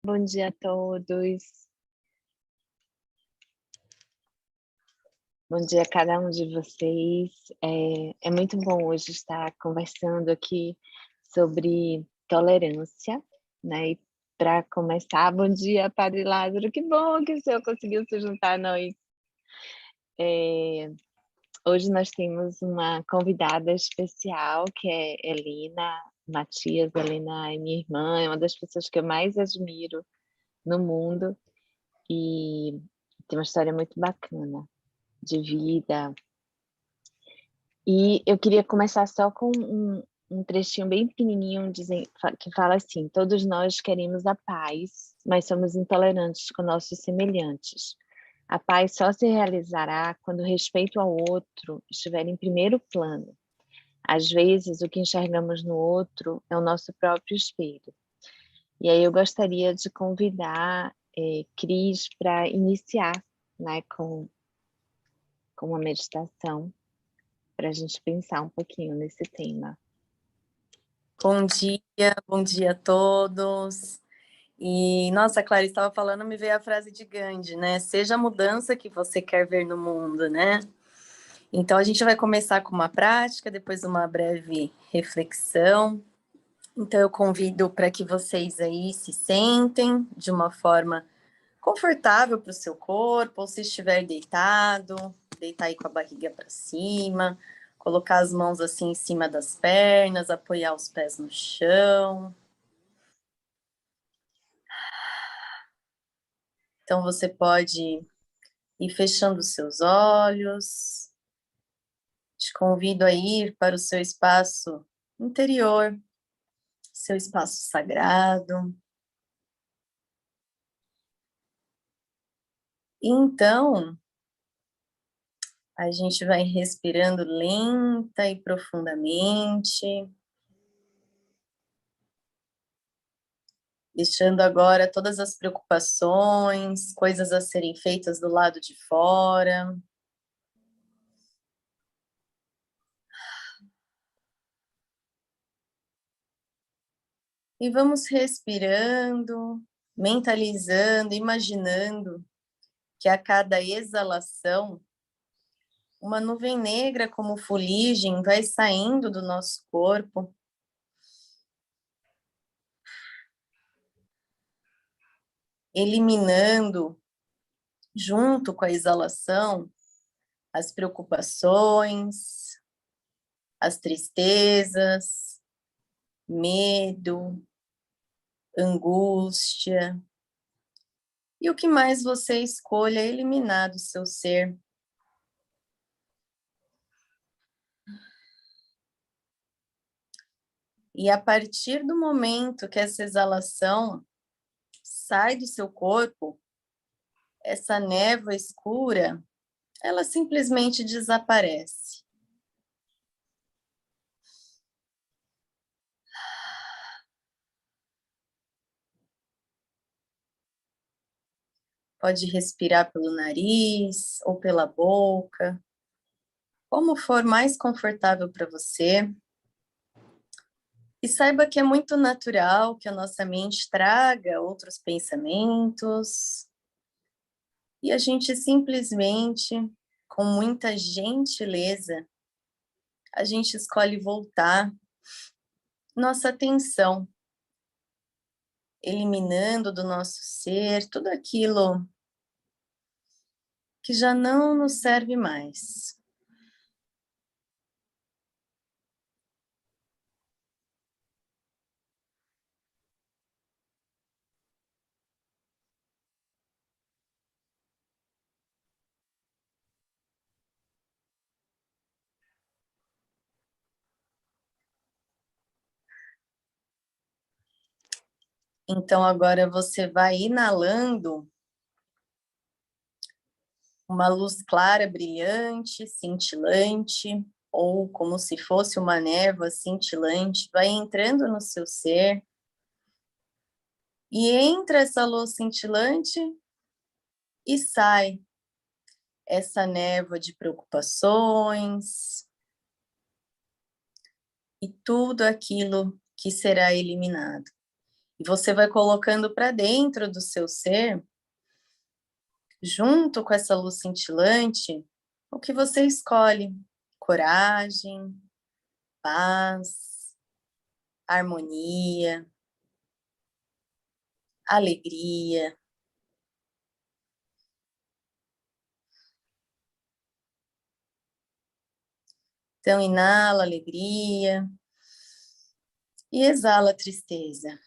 Bom dia a todos. Bom dia a cada um de vocês. É muito bom hoje estar conversando aqui sobre tolerância, né? E para começar, bom dia, Padre Lázaro. Que bom que o senhor conseguiu se juntar a nós. Hoje nós temos uma convidada especial, que é Helena Matias. Helena é minha irmã, é uma das pessoas que eu mais admiro no mundo e tem uma história muito bacana de vida. E eu queria começar só com um trechinho bem pequenininho que fala assim: todos nós queremos a paz, mas somos intolerantes com nossos semelhantes. A paz só se realizará quando o respeito ao outro estiver em primeiro plano. Às vezes, o que enxergamos no outro é o nosso próprio espelho. E aí eu gostaria de convidar Cris para iniciar, né, com uma meditação, para a gente pensar um pouquinho nesse tema. Bom dia a todos. E, nossa, a Clarice estava falando, me veio a frase de Gandhi, né? Seja a mudança que você quer ver no mundo, né? Então, a gente vai começar com uma prática, depois uma breve reflexão. Então, eu convido para que vocês aí se sentem de uma forma confortável para o seu corpo, ou se estiver deitado, deitar aí com a barriga para cima, colocar as mãos assim em cima das pernas, apoiar os pés no chão. Então, você pode ir fechando os seus olhos. Te convido a ir para o seu espaço interior, seu espaço sagrado. Então, a gente vai respirando lenta e profundamente, deixando agora todas as preocupações, coisas a serem feitas do lado de fora. E vamos respirando, mentalizando, imaginando que a cada exalação, uma nuvem negra como fuligem vai saindo do nosso corpo. Eliminando, junto com a exalação, as preocupações, as tristezas, medo, angústia, e o que mais você escolha eliminar do seu ser. E a partir do momento que essa exalação sai do seu corpo, essa névoa escura, ela simplesmente desaparece. Pode respirar pelo nariz ou pela boca, como for mais confortável para você. E saiba que é muito natural que a nossa mente traga outros pensamentos. E a gente simplesmente, com muita gentileza, a gente escolhe voltar nossa atenção, eliminando do nosso ser tudo aquilo que já não nos serve mais. Então, agora você vai inalando uma luz clara, brilhante, cintilante, ou como se fosse uma névoa cintilante, vai entrando no seu ser, e entra essa luz cintilante e sai essa névoa de preocupações e tudo aquilo que será eliminado. E você vai colocando para dentro do seu ser, junto com essa luz cintilante, o que você escolhe: coragem, paz, harmonia, alegria. Então, inala alegria e exala tristeza.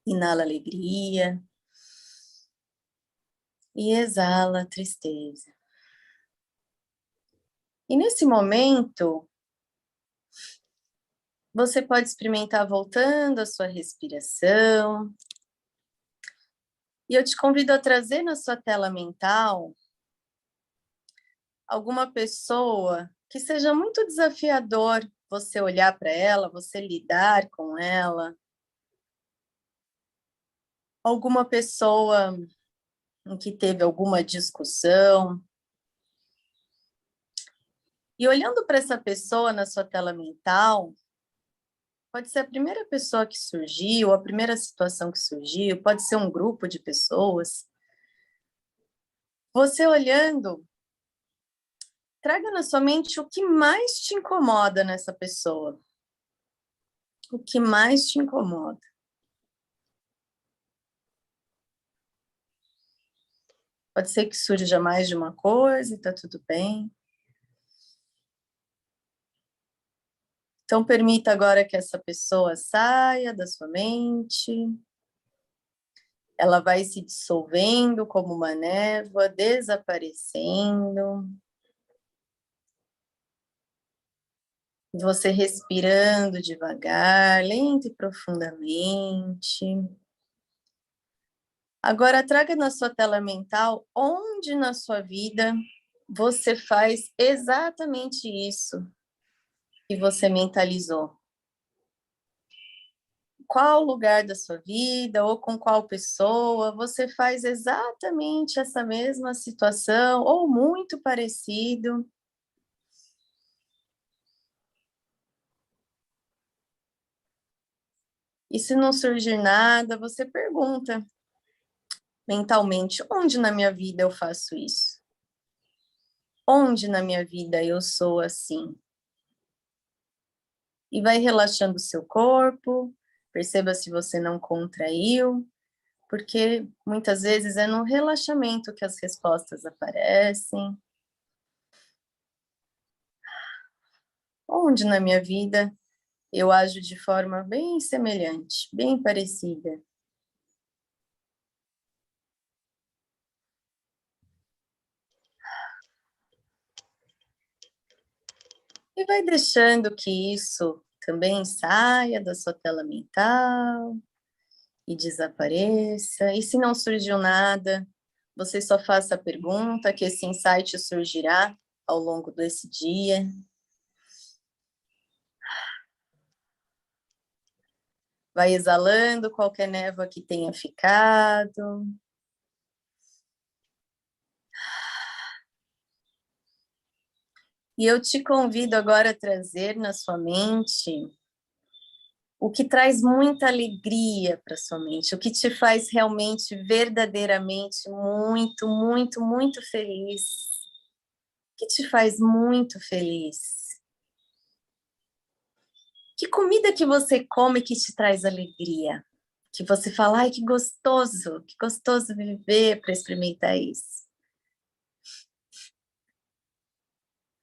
Inala alegria e exala tristeza. E nesse momento, você pode experimentar voltando a sua respiração. E eu te convido a trazer na sua tela mental alguma pessoa que seja muito desafiador você olhar para ela, você lidar com ela. Alguma pessoa em que teve alguma discussão. E olhando para essa pessoa na sua tela mental, pode ser a primeira pessoa que surgiu, a primeira situação que surgiu, pode ser um grupo de pessoas. Você olhando, traga na sua mente o que mais te incomoda nessa pessoa. O que mais te incomoda. Pode ser que surja mais de uma coisa e tá tudo bem. Então, permita agora que essa pessoa saia da sua mente. Ela vai se dissolvendo como uma névoa, desaparecendo. Você respirando devagar, lento e profundamente. Agora, traga na sua tela mental onde na sua vida você faz exatamente isso que você mentalizou. Qual lugar da sua vida ou com qual pessoa você faz exatamente essa mesma situação ou muito parecido. E se não surgir nada, você pergunta mentalmente: onde na minha vida eu faço isso? Onde na minha vida eu sou assim? E vai relaxando o seu corpo, perceba se você não contraiu, porque muitas vezes é no relaxamento que as respostas aparecem. Onde na minha vida eu ajo de forma bem semelhante, bem parecida. E vai deixando que isso também saia da sua tela mental e desapareça. E se não surgiu nada, você só faça a pergunta, que esse insight surgirá ao longo desse dia. Vai exalando qualquer névoa que tenha ficado. E eu te convido agora a trazer na sua mente o que traz muita alegria para sua mente, o que te faz realmente, verdadeiramente, muito, muito, muito feliz. O que te faz muito feliz? Que comida que você come que te traz alegria? Que você fala, ai, que gostoso viver para experimentar isso.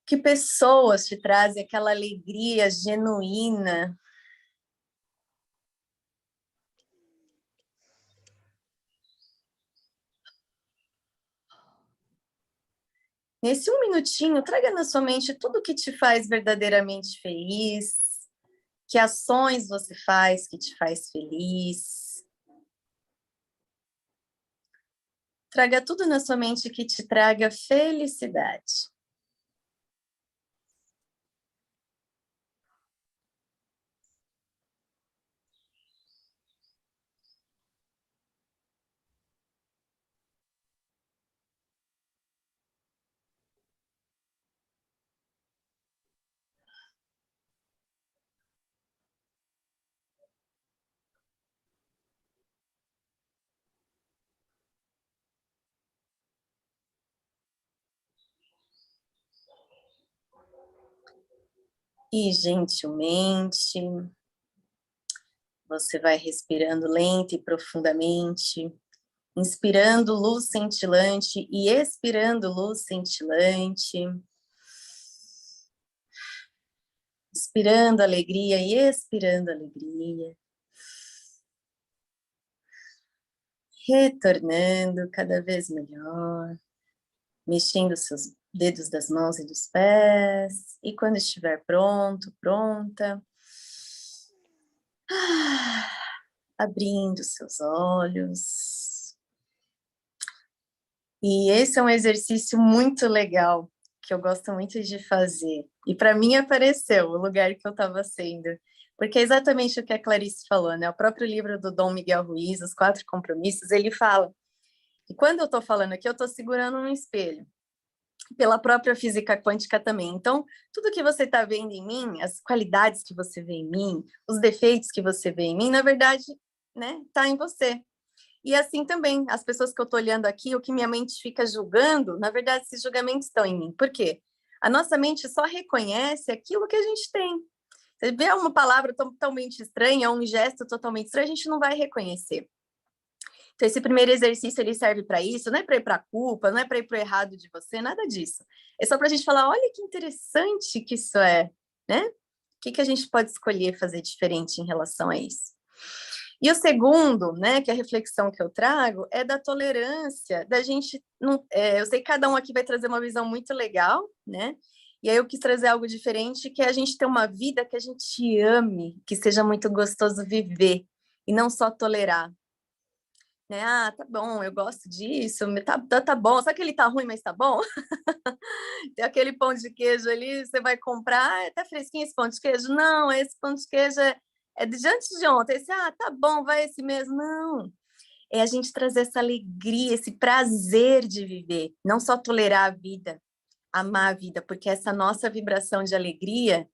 Que pessoas te trazem aquela alegria genuína. Nesse um minutinho, traga na sua mente tudo que te faz verdadeiramente feliz, que ações você faz que te faz feliz. Traga tudo na sua mente que te traga felicidade. E gentilmente, você vai respirando lenta e profundamente, inspirando luz cintilante e expirando luz cintilante. Inspirando alegria e expirando alegria. Retornando cada vez melhor. Mexendo seus dedos das mãos e dos pés. E quando estiver pronto, pronta, abrindo seus olhos. E esse é um exercício muito legal, que eu gosto muito de fazer. E para mim apareceu o lugar que eu estava sendo. Porque é exatamente o que a Clarice falou, né? O próprio livro do Dom Miguel Ruiz, Os Quatro Compromissos, ele fala. E quando eu estou falando aqui, eu estou segurando um espelho. Pela própria física quântica também. Então, tudo que você está vendo em mim, as qualidades que você vê em mim, os defeitos que você vê em mim, na verdade, né, tá em você. E assim também, as pessoas que eu estou olhando aqui, o que minha mente fica julgando, na verdade, esses julgamentos estão em mim. Por quê? A nossa mente só reconhece aquilo que a gente tem. Você vê uma palavra totalmente estranha, um gesto totalmente estranho, a gente não vai reconhecer. Então, esse primeiro exercício, ele serve para isso, não é para ir para a culpa, não é para ir para o errado de você, nada disso. É só para a gente falar, olha que interessante que isso é, né? O que a gente pode escolher fazer diferente em relação a isso? E o segundo, né, que é a reflexão que eu trago, é da tolerância, da gente, não, eu sei que cada um aqui vai trazer uma visão muito legal, né, e aí eu quis trazer algo diferente, que é a gente ter uma vida que a gente ame, que seja muito gostoso viver, e não só tolerar, né, ah, tá bom, eu gosto disso, tá bom, sabe que ele tá ruim, mas tá bom? Tem aquele pão de queijo ali, você vai comprar, tá fresquinho esse pão de queijo? Não, esse pão de queijo é de antes de ontem. Esse, tá bom, vai esse mesmo. Não, é a gente trazer essa alegria, esse prazer de viver, não só tolerar a vida, amar a vida, porque essa nossa vibração de alegria,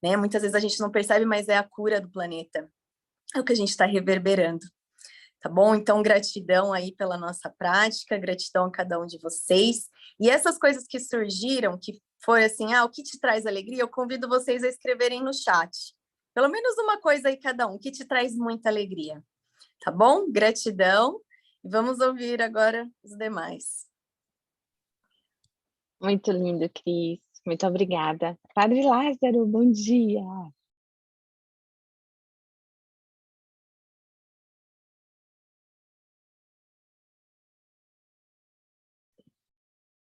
né, muitas vezes a gente não percebe, mas é a cura do planeta, é o que a gente está reverberando. Tá bom? Então, gratidão aí pela nossa prática, gratidão a cada um de vocês. E essas coisas que surgiram, que foi assim, o que te traz alegria, eu convido vocês a escreverem no chat. Pelo menos uma coisa aí cada um, que te traz muita alegria. Tá bom? Gratidão. E vamos ouvir agora os demais. Muito lindo, Cris. Muito obrigada. Padre Lázaro, bom dia.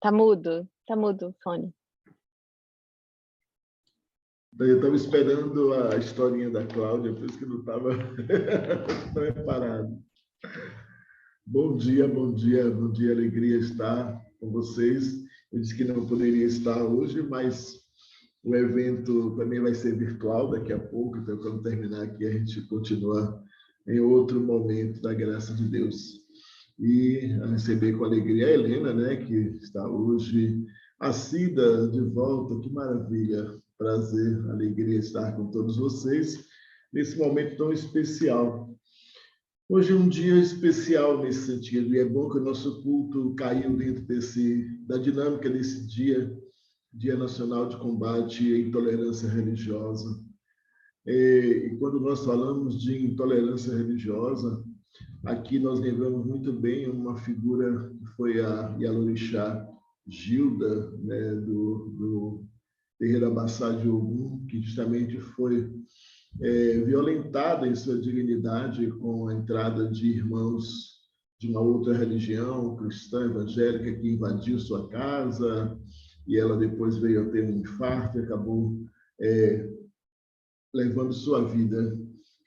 Tá mudo o fone. Eu estava esperando a historinha da Cláudia, por isso que não estava preparado. Bom dia, bom dia, bom dia, alegria estar com vocês. Eu disse que não poderia estar hoje, mas o evento também vai ser virtual daqui a pouco, então quando terminar aqui a gente continua em outro momento da graça de Deus. E a receber com alegria a Helena, né, que está hoje, a Cida de volta, que maravilha, prazer, alegria estar com todos vocês nesse momento tão especial. Hoje é um dia especial nesse sentido, e é bom que o nosso culto caiu dentro da dinâmica desse dia, Dia Nacional de Combate à Intolerância Religiosa. E quando nós falamos de intolerância religiosa, aqui nós lembramos muito bem uma figura que foi a Yalorixá Gilda, né, do terreiro Abassá de Ogum, que justamente foi violentada em sua dignidade com a entrada de irmãos de uma outra religião, cristã evangélica, que invadiu sua casa, e ela depois veio a ter um infarto e acabou levando sua vida.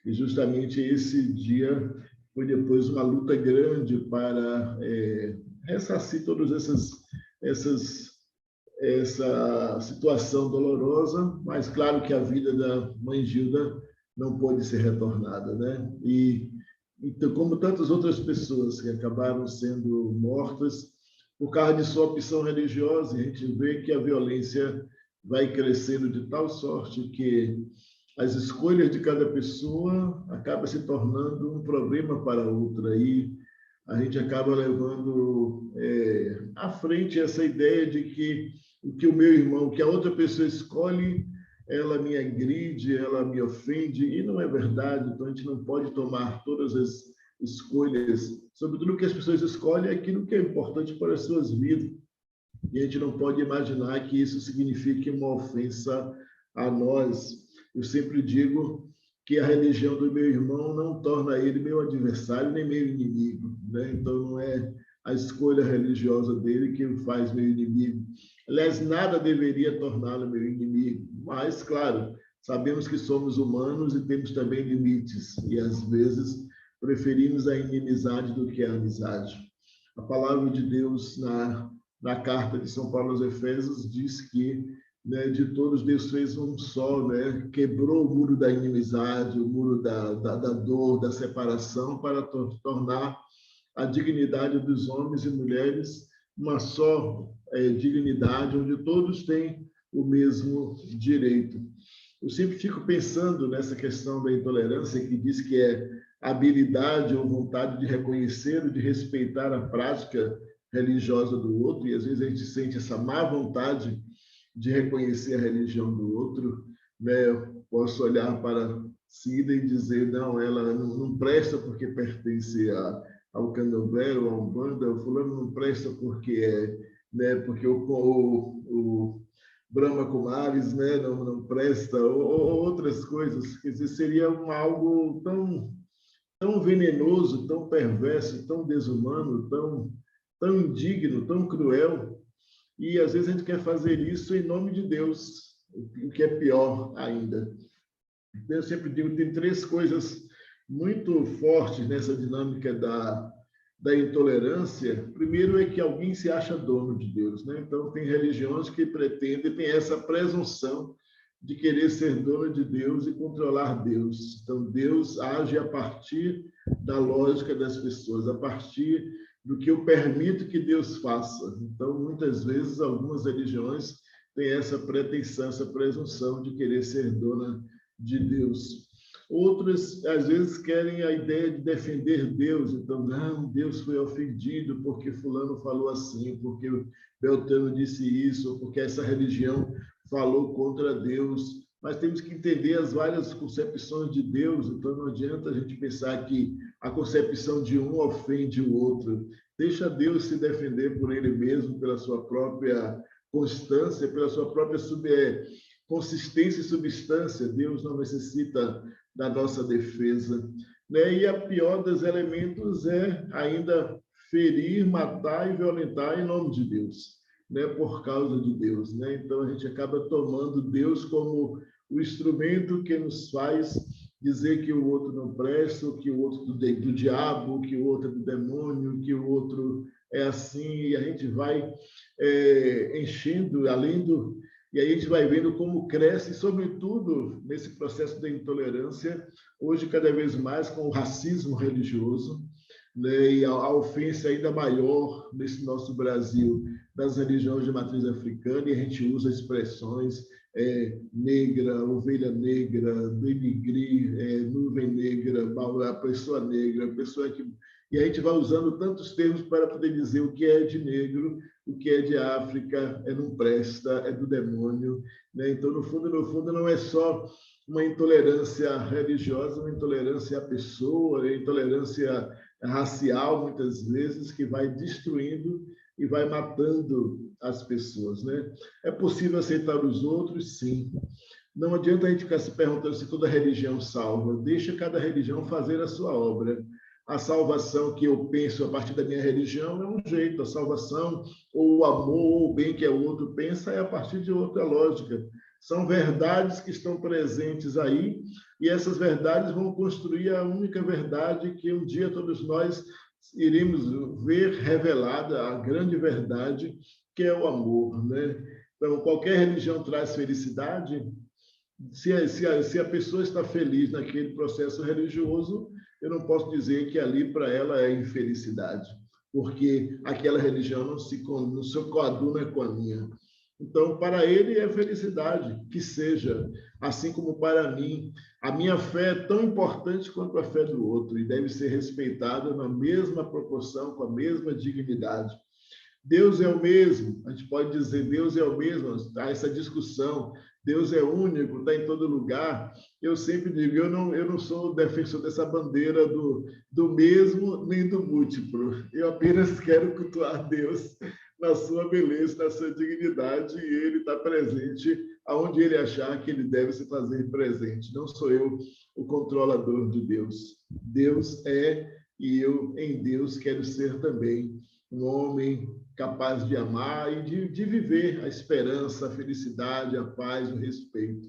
E justamente esse dia foi depois uma luta grande para ressarcir todas essa situação dolorosa, mas claro que a vida da mãe Gilda não pôde ser retornada, né? E então, como tantas outras pessoas que acabaram sendo mortas por causa de sua opção religiosa, a gente vê que a violência vai crescendo de tal sorte que as escolhas de cada pessoa acaba se tornando um problema para outra, e a gente acaba levando à frente essa ideia de que o que o meu irmão, que a outra pessoa escolhe, ela me agride, ela me ofende, e não é verdade. Então, a gente não pode tomar todas as escolhas, sobretudo o que as pessoas escolhem é aquilo que é importante para as suas vidas. E a gente não pode imaginar que isso signifique uma ofensa a nós. Eu sempre digo que a religião do meu irmão não torna ele meu adversário nem meu inimigo, né? Então, não é a escolha religiosa dele que o faz meu inimigo. Aliás, nada deveria torná-lo meu inimigo, mas, claro, sabemos que somos humanos e temos também limites, e às vezes preferimos a inimizade do que a amizade. A palavra de Deus na carta de São Paulo aos Efésios diz que, né, de todos Deus fez um só, né? Quebrou o muro da inimizade, o muro da dor, da separação, para tornar a dignidade dos homens e mulheres uma só dignidade, onde todos têm o mesmo direito. Eu sempre fico pensando nessa questão da intolerância, que diz que é habilidade ou vontade de reconhecer ou de respeitar a prática religiosa do outro, e às vezes a gente sente essa má vontade de reconhecer a religião do outro, né? Eu posso olhar para Cida e dizer, não, ela não presta porque pertence ao candomblé, ou à Umbanda, o fulano não presta porque né, porque o Brahma Kumaris, né, não presta, ou outras coisas. Quer dizer, seria algo tão venenoso, tão perverso, tão desumano, tão indigno, tão cruel. E às vezes a gente quer fazer isso em nome de Deus, o que é pior ainda. Eu sempre digo, tem três coisas muito fortes nessa dinâmica da intolerância. Primeiro é que alguém se acha dono de Deus, né? Então, tem religiões que pretendem, tem essa presunção de querer ser dono de Deus e controlar Deus. Então, Deus age a partir da lógica das pessoas, a partir do que eu permito que Deus faça. Então, muitas vezes, algumas religiões têm essa pretensão, essa presunção de querer ser dona de Deus. Outras, às vezes, querem a ideia de defender Deus. Então, não, Deus foi ofendido porque fulano falou assim, porque Beltrano disse isso, porque essa religião falou contra Deus. Mas temos que entender as várias concepções de Deus. Então, não adianta a gente pensar que a concepção de um ofende o outro. Deixa Deus se defender por ele mesmo, pela sua própria constância, pela sua própria consistência e substância. Deus não necessita da nossa defesa, né? E a pior dos elementos é ainda ferir, matar e violentar em nome de Deus, né? Por causa de Deus, né? Então a gente acaba tomando Deus como o instrumento que nos faz dizer que o outro não presta, que o outro do diabo, que o outro é do demônio, que o outro é assim, e a gente vai enchendo, e aí a gente vai vendo como cresce, sobretudo nesse processo da intolerância, hoje cada vez mais com o racismo religioso, né? E a ofensa ainda maior nesse nosso Brasil, das religiões de matriz africana, e a gente usa expressões negra, ovelha negra, denigrir, nuvem negra, a pessoa negra, a pessoa que... E a gente vai usando tantos termos para poder dizer o que é de negro, o que é de África, não presta, é do demônio, né? Então, no fundo, não é só uma intolerância religiosa, uma intolerância à pessoa, intolerância racial, muitas vezes, que vai destruindo e vai matando as pessoas, né? É possível aceitar os outros? Sim. Não adianta a gente ficar se perguntando se toda religião salva. Deixa cada religião fazer a sua obra. A salvação que eu penso a partir da minha religião é um jeito, a salvação, ou o amor, ou o bem que o outro pensa, é a partir de outra lógica. São verdades que estão presentes aí, e essas verdades vão construir a única verdade que um dia todos nós iremos ver revelada, a grande verdade, que é o amor, né? Então, qualquer religião traz felicidade. Se a pessoa está feliz naquele processo religioso, eu não posso dizer que ali para ela é infelicidade, porque aquela religião não se coaduna com a minha. Então, para ele é felicidade, que seja, assim como para mim. A minha fé é tão importante quanto a fé do outro e deve ser respeitada na mesma proporção, com a mesma dignidade. Deus é o mesmo, a gente pode dizer Deus é o mesmo, há essa discussão Deus é único, está em todo lugar. Eu sempre digo, eu não sou defensor dessa bandeira do mesmo nem do múltiplo. Eu apenas quero cultuar Deus na sua beleza, na sua dignidade, e Ele está presente aonde Ele achar que Ele deve se fazer presente. Não sou eu o controlador de Deus. Deus é, e eu em Deus quero ser também um homem capaz de amar e de viver a esperança, a felicidade, a paz, o respeito.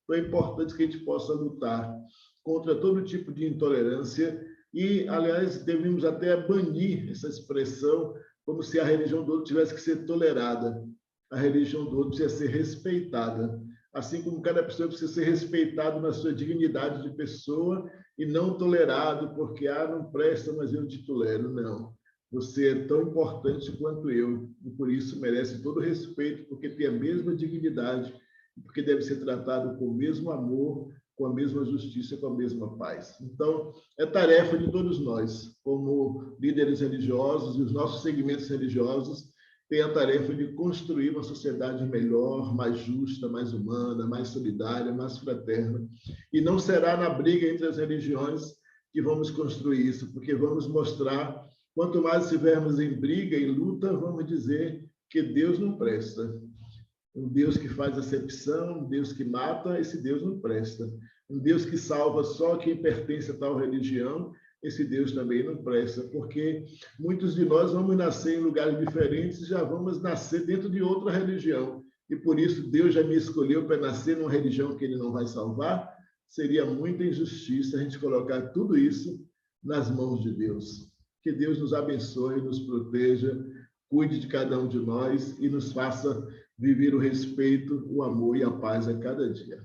Então é importante que a gente possa lutar contra todo tipo de intolerância e, aliás, devemos até banir essa expressão como se a religião do outro tivesse que ser tolerada. A religião do outro precisa ser respeitada. Assim como cada pessoa precisa ser respeitado na sua dignidade de pessoa e não tolerado porque, não presta, mas eu te tolero. Não. Você é tão importante quanto eu e por isso merece todo respeito, porque tem a mesma dignidade, porque deve ser tratado com o mesmo amor, com a mesma justiça, com a mesma paz. Então, é tarefa de todos nós, como líderes religiosos e os nossos segmentos religiosos, têm a tarefa de construir uma sociedade melhor, mais justa, mais humana, mais solidária, mais fraterna. E não será na briga entre as religiões que vamos construir isso, porque vamos mostrar. Quanto mais estivermos em briga, em luta, vamos dizer que Deus não presta. Um Deus que faz acepção, um Deus que mata, esse Deus não presta. Um Deus que salva só quem pertence a tal religião, esse Deus também não presta, porque muitos de nós vamos nascer em lugares diferentes e já vamos nascer dentro de outra religião. E por isso Deus já me escolheu para nascer numa religião que Ele não vai salvar. Seria muita injustiça a gente colocar tudo isso nas mãos de Deus. Que Deus nos abençoe, nos proteja, cuide de cada um de nós e nos faça viver o respeito, o amor e a paz a cada dia.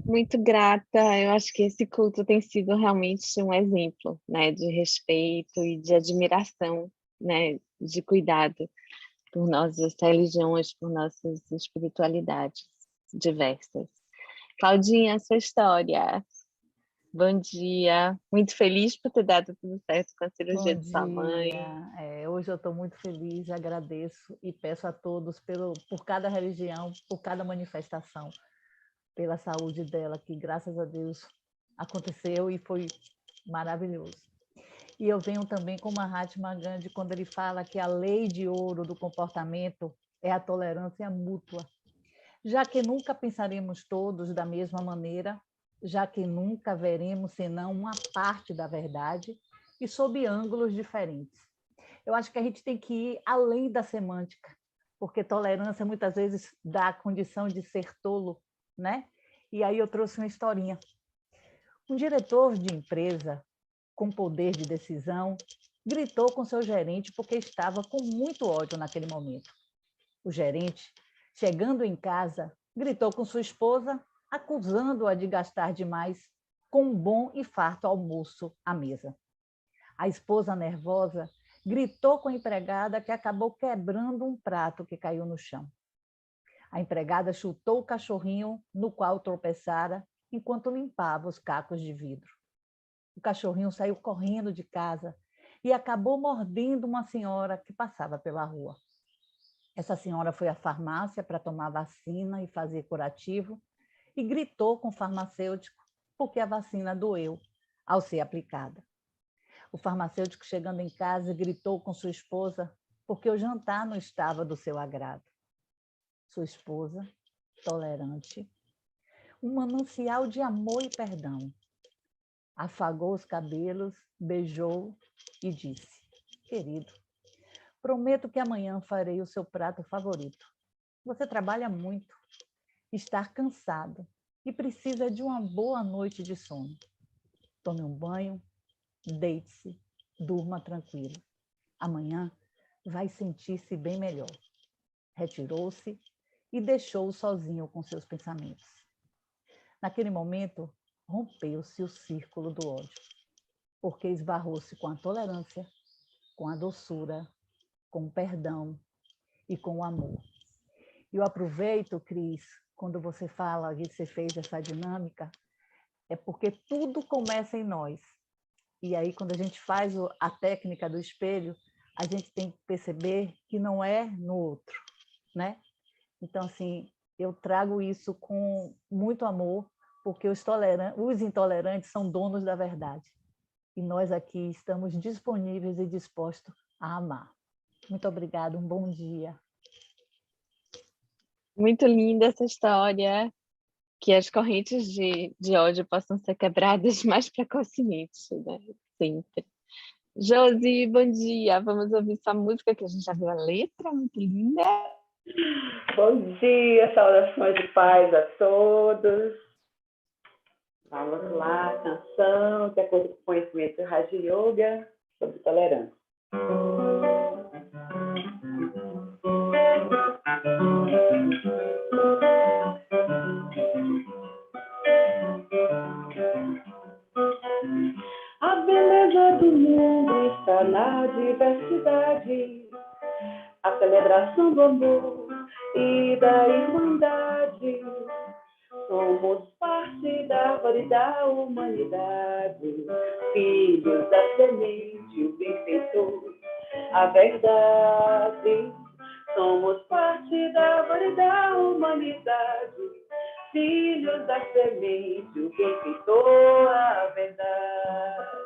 Muito grata. Eu acho que esse culto tem sido realmente um exemplo, né, de respeito e de admiração, né, de cuidado por nossas religiões, por nossas espiritualidades diversas. Claudinha, sua história. Bom dia. Muito feliz por ter dado tudo certo com a cirurgia de sua mãe. Hoje eu estou muito feliz, agradeço e peço a todos por cada religião, por cada manifestação, pela saúde dela, que graças a Deus aconteceu e foi maravilhoso. E eu venho também com Mahatma Gandhi, quando ele fala que a lei de ouro do comportamento é a tolerância mútua. Já que nunca pensaremos todos da mesma maneira, já que nunca veremos senão uma parte da verdade e sob ângulos diferentes. Eu acho que a gente tem que ir além da semântica, porque tolerância muitas vezes dá a condição de ser tolo, né? E aí eu trouxe uma historinha. Um diretor de empresa com poder de decisão gritou com seu gerente porque estava com muito ódio naquele momento. O gerente, chegando em casa, gritou com sua esposa, acusando-a de gastar demais com um bom e farto almoço à mesa. A esposa, nervosa, gritou com a empregada, que acabou quebrando um prato que caiu no chão. A empregada chutou o cachorrinho, no qual tropeçara, enquanto limpava os cacos de vidro. O cachorrinho saiu correndo de casa e acabou mordendo uma senhora que passava pela rua. Essa senhora foi à farmácia para tomar vacina e fazer curativo e gritou com o farmacêutico porque a vacina doeu ao ser aplicada. O farmacêutico, chegando em casa, gritou com sua esposa porque o jantar não estava do seu agrado. Sua esposa, tolerante, um manancial de amor e perdão, afagou os cabelos, beijou e disse: querido, prometo que amanhã farei o seu prato favorito. Você trabalha muito, está cansado e precisa de uma boa noite de sono. Tome um banho, deite-se, durma tranquilo. Amanhã vai sentir-se bem melhor. Retirou-se e deixou-o sozinho com seus pensamentos. Naquele momento, rompeu-se o círculo do ódio, porque esbarrou-se com a tolerância, com a doçura, com o perdão e com o amor. Eu aproveito, Cris, quando você fala que você fez essa dinâmica, é porque tudo começa em nós. E aí, quando a gente faz a técnica do espelho, a gente tem que perceber que não é no outro, né? Então, assim, eu trago isso com muito amor, porque os intolerantes são donos da verdade. E nós aqui estamos disponíveis e dispostos a amar. Muito obrigada, um bom dia. Muito linda essa história, que as correntes de ódio possam ser quebradas mais precocemente, né? Sempre. Josi, bom dia. Vamos ouvir sua música, que a gente já viu a letra, muito linda. Bom dia, saudações de paz a todos. Vamos lá, canção de acordo com o conhecimento do Raja Yoga sobre tolerância. A beleza do mundo está na diversidade, a celebração do amor e da irmandade. Somos parte da árvore da humanidade, filhos da semente, o benfeitor, a verdade. Somos parte da árvore da humanidade, filhos da semente, o benfeitor, a verdade.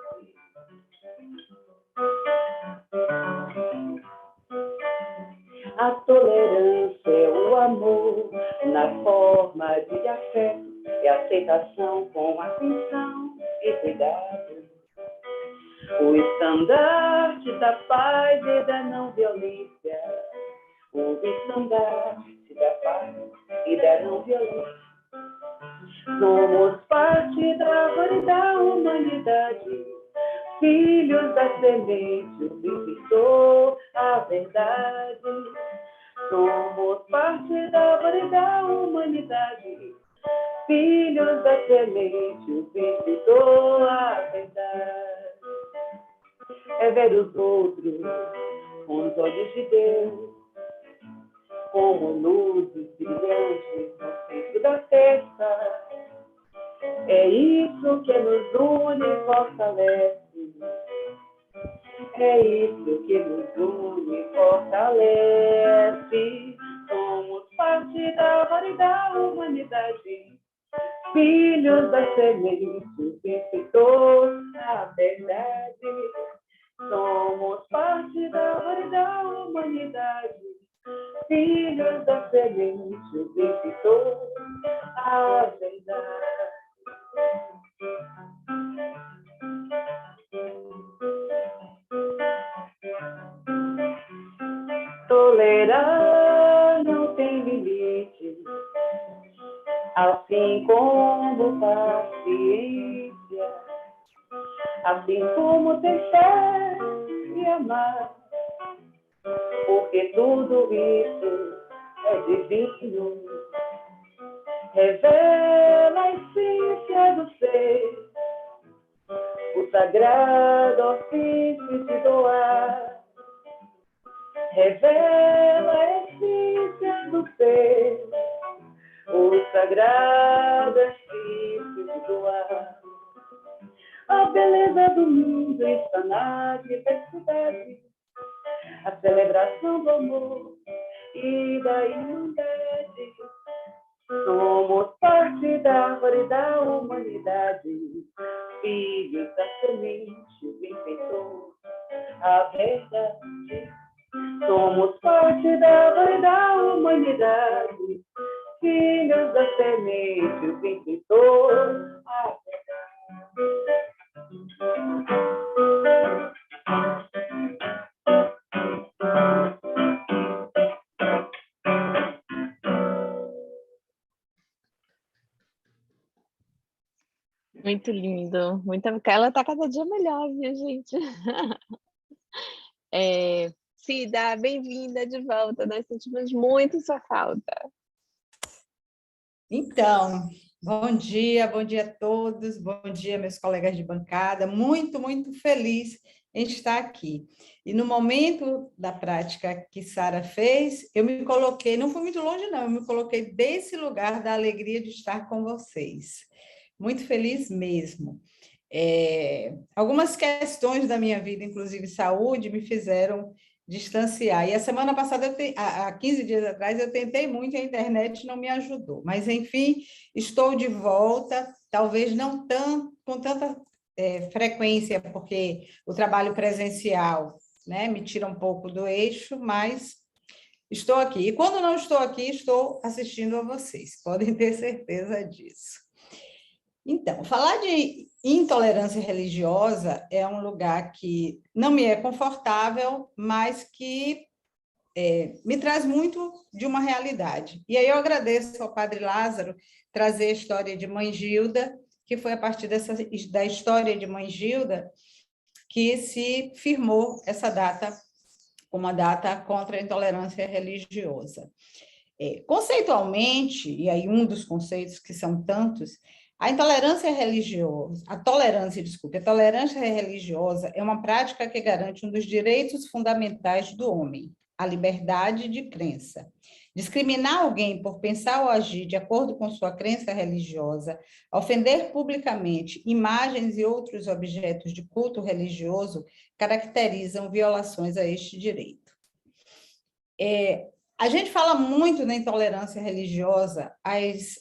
A tolerância é o amor na forma de afeto e aceitação com atenção e cuidado. O estandarte da paz e da não violência. O estandarte da paz e da não violência. Somos parte da árvore da humanidade, filhos da semente, o benfeitor, a verdade. Somos parte da árvore da humanidade, filhos da semente, o benfeitor, a verdade. É ver os outros com os olhos de Deus, como luzes brilhantes no centro da festa. É isso que nos une e fortalece. É isso que nos une e fortalece. Somos parte da árvore da humanidade, filhos da semente, o benfeitor, a verdade. Somos parte da árvore da humanidade, filhos da semente, o benfeitor, a verdade. Tolerar não tem limite, assim como paciência, assim como ter fé e amar, porque tudo isso é divino, revela a essência do ser, o sagrado ofício de doar. Revela a essência do ser, o sagrado ofício de doar. A beleza do mundo está na diversidade, a celebração do amor e da irmandade. Somos parte da árvore da humanidade, filhos da semente, o benfeitor, a verdade. Somos parte da árvore da humanidade, filhos da semente, o benfeitor, a verdade. Muito lindo. Ela está cada dia melhor, viu, gente? Cida, bem-vinda de volta. Nós sentimos muito sua falta. Então, bom dia a todos, bom dia, meus colegas de bancada, muito, muito feliz em estar aqui. E no momento da prática que Sara fez, eu me coloquei, não fui muito longe não, eu me coloquei desse lugar da alegria de estar com vocês. Muito feliz mesmo. Algumas questões da minha vida, inclusive saúde, me fizeram distanciar. E a semana passada, há 15 dias atrás, eu tentei muito e a internet não me ajudou. Mas, enfim, estou de volta, talvez não com tanta frequência, porque o trabalho presencial, né, me tira um pouco do eixo, mas estou aqui. E quando não estou aqui, estou assistindo a vocês, podem ter certeza disso. Então, falar de intolerância religiosa é um lugar que não me é confortável, mas que me traz muito de uma realidade. E aí eu agradeço ao Padre Lázaro trazer a história de Mãe Gilda, que foi a partir da história de Mãe Gilda que se firmou essa data como a data contra a intolerância religiosa. Conceitualmente, e aí um dos conceitos que são tantos, a tolerância religiosa é uma prática que garante um dos direitos fundamentais do homem, a liberdade de crença. Discriminar alguém por pensar ou agir de acordo com sua crença religiosa, ofender publicamente imagens e outros objetos de culto religioso, caracterizam violações a este direito. A gente fala muito na intolerância religiosa às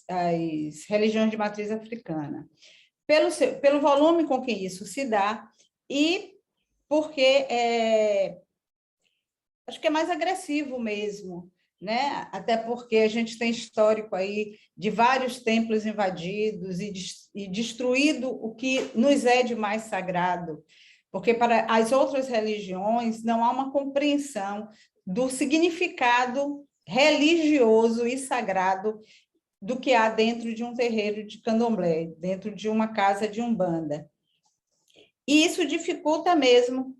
religiões de matriz africana, pelo volume com que isso se dá e porque acho que é mais agressivo mesmo, né? Até porque a gente tem histórico aí de vários templos invadidos e destruído o que nos é de mais sagrado, porque para as outras religiões não há uma compreensão do significado religioso e sagrado do que há dentro de um terreiro de candomblé, dentro de uma casa de umbanda. E isso dificulta mesmo.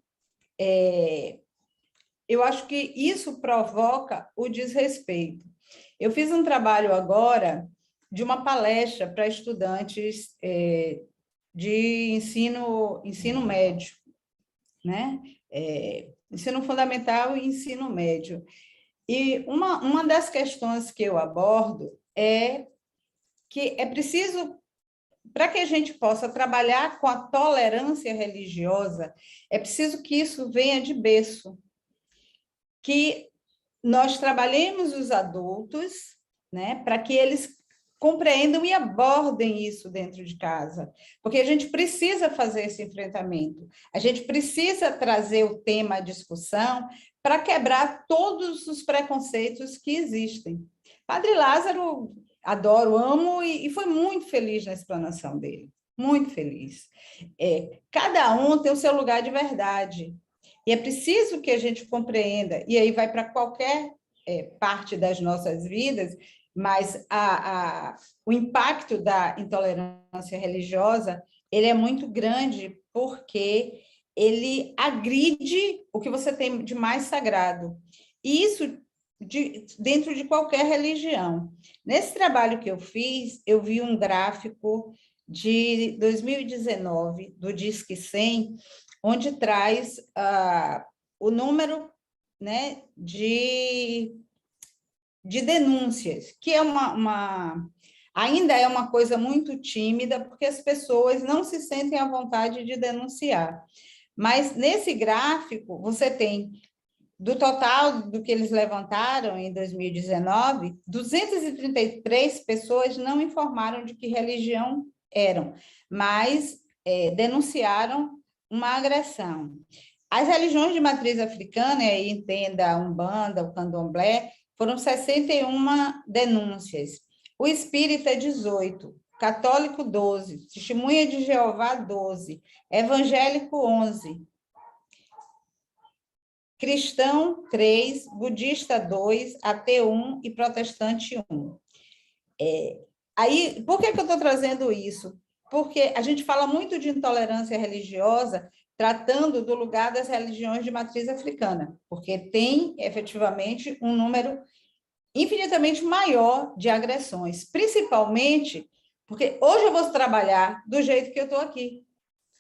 Eu acho que isso provoca o desrespeito. Eu fiz um trabalho agora de uma palestra para estudantes de ensino médio, né? Ensino fundamental e ensino médio. E uma das questões que eu abordo é que é preciso, para que a gente possa trabalhar com a tolerância religiosa, é preciso que isso venha de berço, que nós trabalhemos os adultos, né, para que eles compreendam e abordem isso dentro de casa, porque a gente precisa fazer esse enfrentamento, a gente precisa trazer o tema à discussão para quebrar todos os preconceitos que existem. Padre Lázaro, adoro, amo e foi muito feliz na explanação dele, muito feliz. Cada um tem o seu lugar de verdade, e é preciso que a gente compreenda, e aí vai para qualquer parte das nossas vidas, mas o impacto da intolerância religiosa ele é muito grande porque ele agride o que você tem de mais sagrado. E isso dentro de qualquer religião. Nesse trabalho que eu fiz, eu vi um gráfico de 2019, do Disque 100, onde traz o número, né, de denúncias, que é ainda é uma coisa muito tímida, porque as pessoas não se sentem à vontade de denunciar. Mas, nesse gráfico, você tem, do total do que eles levantaram em 2019, 233 pessoas não informaram de que religião eram, mas denunciaram uma agressão. As religiões de matriz africana, e aí entenda a Umbanda, o Candomblé, foram 61 denúncias. O espírita, 18. Católico, 12. Testemunha de Jeová, 12. Evangélico, 11. Cristão, 3. Budista, 2. Ateu, 1. E protestante, 1. Aí, por que eu estou trazendo isso? Porque a gente fala muito de intolerância religiosa, tratando do lugar das religiões de matriz africana, porque tem, efetivamente, um número infinitamente maior de agressões, principalmente porque hoje eu vou trabalhar do jeito que eu estou aqui.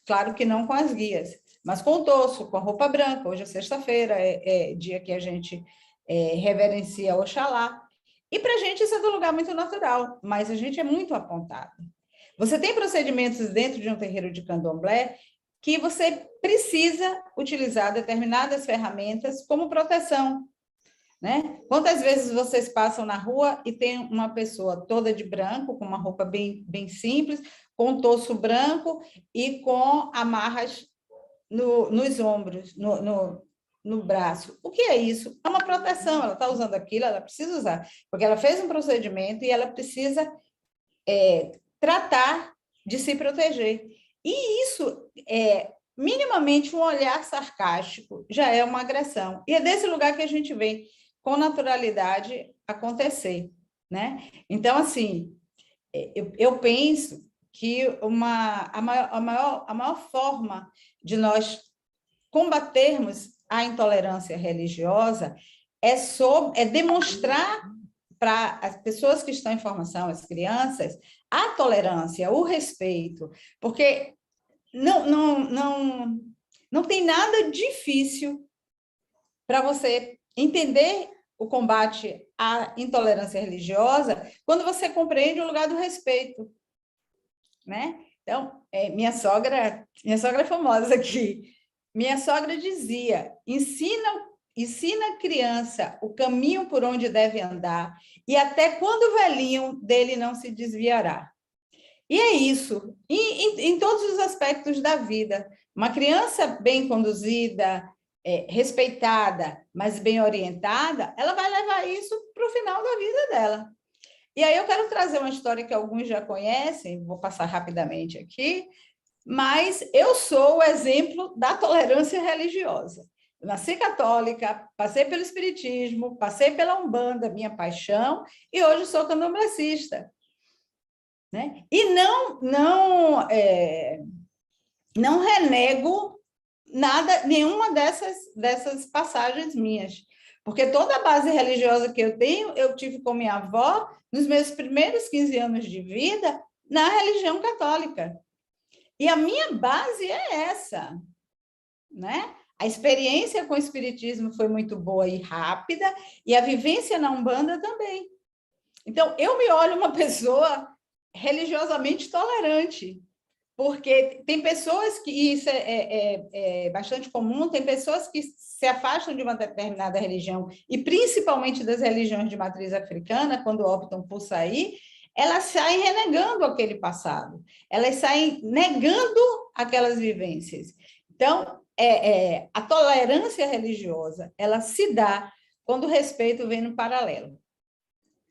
Claro que não com as guias, mas com o torso, com a roupa branca. Hoje é sexta-feira, é dia que a gente reverencia Oxalá. E para a gente isso é do lugar muito natural, mas a gente é muito apontado. Você tem procedimentos dentro de um terreiro de candomblé que você precisa utilizar determinadas ferramentas como proteção, né? Quantas vezes vocês passam na rua e tem uma pessoa toda de branco, com uma roupa bem simples, com um torso branco e com amarras nos ombros, no braço. O que é isso? É uma proteção, ela está usando aquilo, ela precisa usar, porque ela fez um procedimento e ela precisa tratar de se proteger. E isso minimamente um olhar sarcástico já é uma agressão. E é desse lugar que a gente vê com naturalidade acontecer, né? Então, assim, eu penso que a maior forma de nós combatermos a intolerância religiosa é demonstrar para as pessoas que estão em formação, as crianças, a tolerância, o respeito, porque não tem nada difícil para você entender o combate à intolerância religiosa quando você compreende o lugar do respeito, né? Então, minha sogra é famosa aqui. Minha sogra dizia: ensina a criança o caminho por onde deve andar e até quando o velhinho dele não se desviará. E é isso, em todos os aspectos da vida. Uma criança bem conduzida, respeitada, mas bem orientada, ela vai levar isso para o final da vida dela. E aí eu quero trazer uma história que alguns já conhecem, vou passar rapidamente aqui, mas eu sou o exemplo da tolerância religiosa. Eu nasci católica, passei pelo espiritismo, passei pela Umbanda, minha paixão, e hoje sou candomblessista, né? E não renego nada, nenhuma dessas passagens minhas, porque toda a base religiosa que eu tenho, eu tive com minha avó nos meus primeiros 15 anos de vida na religião católica. E a minha base é essa, né? A experiência com o espiritismo foi muito boa e rápida, e a vivência na Umbanda também. Então, eu me olho uma pessoa religiosamente tolerante, porque tem pessoas que, isso é bastante comum, tem pessoas que se afastam de uma determinada religião, e principalmente das religiões de matriz africana, quando optam por sair, elas saem renegando aquele passado, elas saem negando aquelas vivências. Então, a tolerância religiosa, ela se dá quando o respeito vem no paralelo,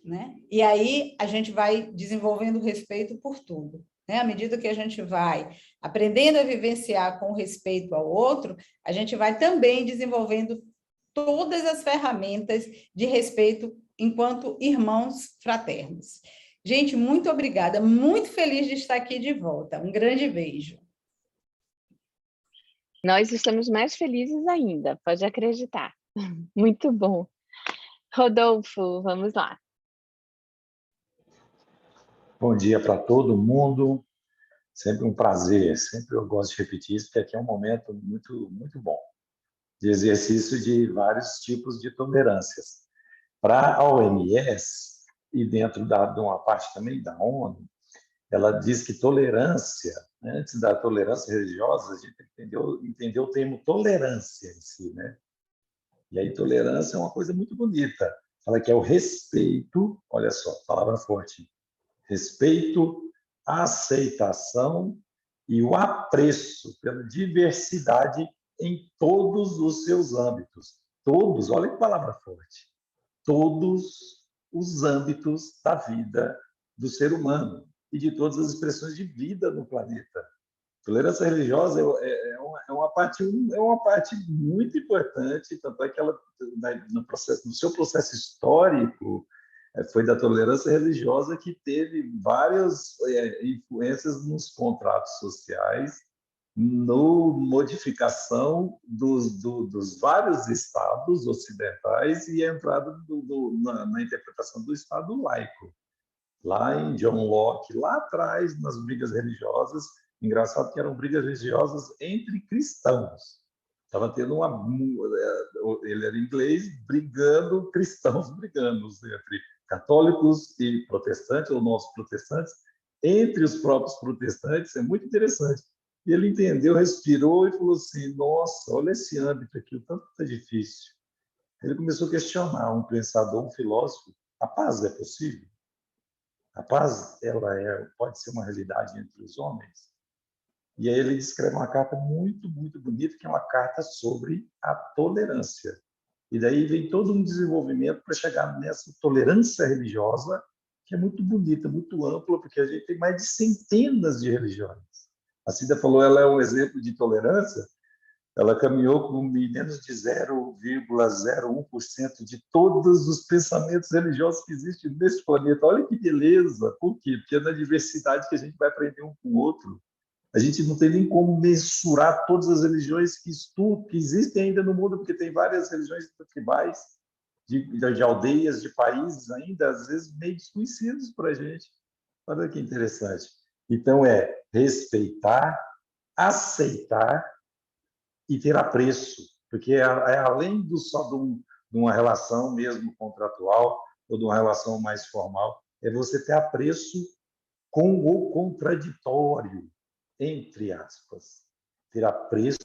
né? E aí a gente vai desenvolvendo o respeito por tudo, né? À medida que a gente vai aprendendo a vivenciar com respeito ao outro, a gente vai também desenvolvendo todas as ferramentas de respeito enquanto irmãos fraternos. Gente, muito obrigada, muito feliz de estar aqui de volta. Um grande beijo. Nós estamos mais felizes ainda, pode acreditar. Muito bom. Rodolfo, vamos lá. Bom dia para todo mundo. Sempre um prazer, sempre eu gosto de repetir isso, porque aqui é um momento muito, muito bom de exercício de vários tipos de tolerâncias. Para a OMS, e dentro de uma parte também da ONU, ela diz que tolerância, antes da tolerância religiosa, a gente entendeu o termo tolerância em si, né? E aí tolerância é uma coisa muito bonita. Fala que é o respeito, olha só, palavra forte, respeito, a aceitação e o apreço pela diversidade em todos os seus âmbitos. Todos, olha que palavra forte, todos os âmbitos da vida do ser humano e de todas as expressões de vida no planeta. Tolerância religiosa é uma parte muito importante, tanto é que ela, no seu processo histórico, foi da tolerância religiosa que teve várias influências nos contratos sociais, na modificação dos vários estados ocidentais e a entrada na interpretação do Estado laico. Lá em John Locke, lá atrás, nas brigas religiosas, engraçado que eram brigas religiosas entre cristãos. Estava tendo ele era inglês, cristãos brigando entre católicos e protestantes, ou nossos protestantes, entre os próprios protestantes, é muito interessante. E ele entendeu, respirou e falou assim, nossa, olha esse âmbito aqui, o tanto que está difícil. Ele começou a questionar, um pensador, um filósofo, a paz é possível? A paz, pode ser uma realidade entre os homens? E aí ele escreve uma carta muito, muito bonita, que é uma carta sobre a tolerância. E daí vem todo um desenvolvimento para chegar nessa tolerância religiosa, que é muito bonita, muito ampla, porque a gente tem mais de centenas de religiões. A Cida falou, ela é um exemplo de tolerância. Ela caminhou com menos de 0,01% de todos os pensamentos religiosos que existem nesse planeta. Olha que beleza! Por quê? Porque é na diversidade que a gente vai aprender um com o outro. A gente não tem nem como mensurar todas as religiões que existem ainda no mundo, porque tem várias religiões tribais, de aldeias, de países ainda, às vezes, meio desconhecidos para a gente. Olha que interessante. Então, é respeitar, aceitar e ter apreço, porque é além só de uma relação mesmo contratual ou de uma relação mais formal, é você ter apreço com o contraditório, entre aspas. Ter apreço.